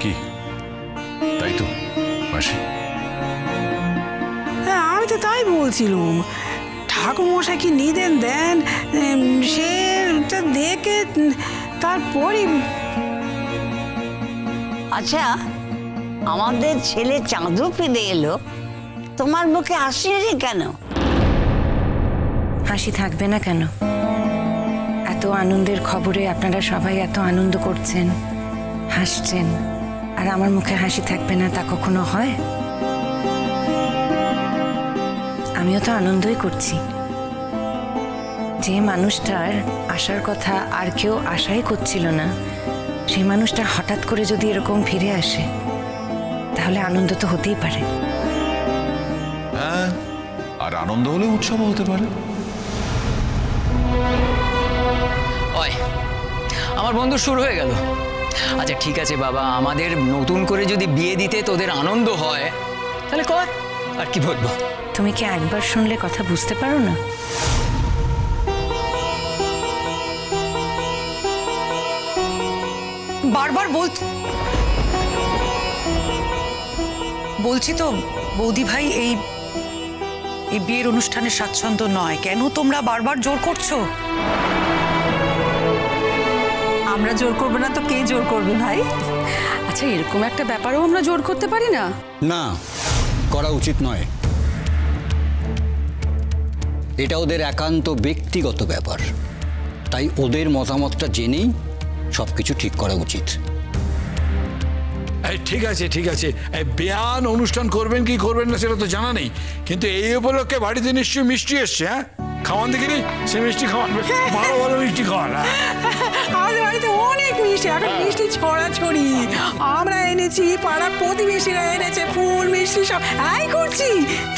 কি তাই তো মাসি? হ্যাঁ, আমি তো তাই বলছিলাম, ঠাকুরমশাই কি নিদেন দেন সেটা দেখে তারপরে। আচ্ছা, আমাদের ছেলে চাঁদও ফিরে এলো, তোমার মুখে হাসি নেই কেন? হাসি থাকবে না কেন? এত আনন্দের খবরে আপনারা সবাই এত আনন্দ করছেন, হাসছেন, আর আমার মুখে হাসি থাকবে না তা কখনো হয়? আমিও তো আনন্দই করছি। যে মানুষটার আসার কথা আর কেউ আশাই করছিল না, সেই মানুষটা হঠাৎ করে যদি এরকম ফিরে আসে, তাহলে আনন্দ তো হতেই পারে। হ্যাঁ, আর আনন্দ হলে উৎসব হতে পারে। আমার বন্ধু শুরু হয়ে গেল। আচ্ছা ঠিক আছে বাবা, আমাদের নতুন করে যদি বিয়ে দিতে তোদের আনন্দ হয় তাহলে কর, আর কি বলবো। তুমি কি একবার শুনলে কথা বুঝতে পারো না? বারবার বলছি তো বৌদি ভাই, এই বিয়ের অনুষ্ঠানে স্বাচ্ছন্দ্য নয়। কেন তোমরা বারবার জোর করছো? আমরা জোর করবো না তো কে জোর করবে ভাই? আচ্ছা, এরকম একটা ব্যাপারেও আমরা জোর করতে পারি না? না, করা উচিত নয়। এটা ওদের একান্ত ব্যক্তিগত ব্যাপার, তাই ওদের মতামতটা জেনেই সবকিছু ঠিক করা উচিত। ঠিক আছে ঠিক আছে, বেয়ান অনুষ্ঠান করবেন কি করবেন না সেটা তো জানা নেই, কিন্তু এই উপলক্ষে বাড়িতে নিশ্চয়ই মিষ্টি এসছে। হ্যাঁ, খাওয়ান দেখিনি, সে মিষ্টি খাওয়ান, ভালো ভালো মিষ্টি খাওয়ান। আমাদের বাড়িতে অনেক মিষ্টি, এখন মিষ্টি ছড়াছড়ি। আমরা এনেছি, পাড়া প্রতিবেশীরা এনেছে, ফুল মিষ্টি সব এই করছি।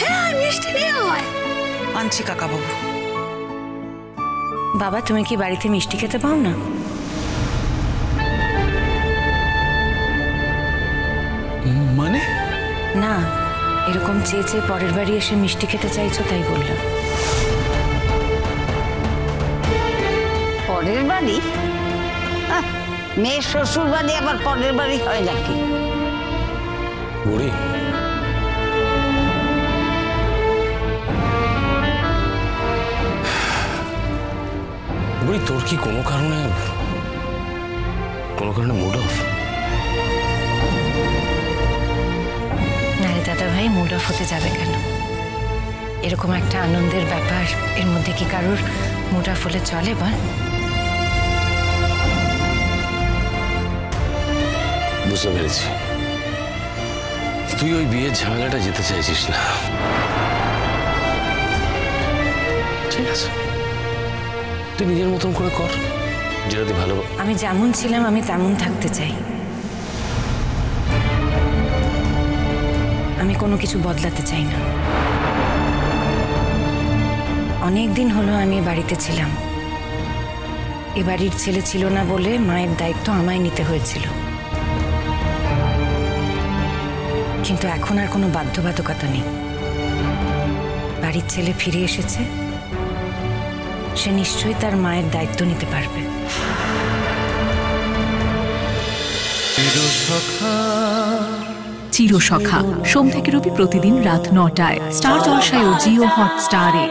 হ্যাঁ, মিষ্টি নিয়ে হয়। আনছি কাকাবাবু। বাবা, তুমি কি বাড়িতে মিষ্টি খেতে পাও না? মানে? না, এরকম চেয়ে চেয়ে পরের বাড়ি এসে মিষ্টি খেতে চাইছো তাই বললাম। পরের বাড়ি? মেয়ের শ্বশুর বাড়ি আবার পরের বাড়ি হয় নাকি? বুড়ি, বুড়ি, তোর কি কোনো কারণে মুড অফ? না রে দাদা ভাই, মুড অফ হতে যাবে কেন? এরকম একটা আনন্দের ব্যাপার, এর মধ্যে কি কারোর মুড অফ হলে চলে বল? বুঝতে পেরেছি, তুই ওই বিয়ের ঝামেলাটা যেতে চাইছিস না। ঠিক আছে, তুই নিজের মতন করে কর, যেটা তুই ভালো। আমি যেমন ছিলাম আমি তেমন থাকতে চাই। আমি কোনো কিছু বদলাতে চাই না। অনেক দিন হলো আমি বাড়িতে ছিলাম। এ বাড়ির ছেলে ছিল না বলে মায়ের দায়িত্ব আমায় নিতে হয়েছিল, কিন্তু এখন আর কোনো বাধ্যবাধকতা নেই। বাড়ির ছেলে ফিরে এসেছে, সে নিশ্চয়ই তার মায়ের দায়িত্ব নিতে পারবে। চিরসখা, সোম থেকে রবি প্রতিদিন রাত ৯টায় স্টার জলসায় ও জিও হটস্টারে।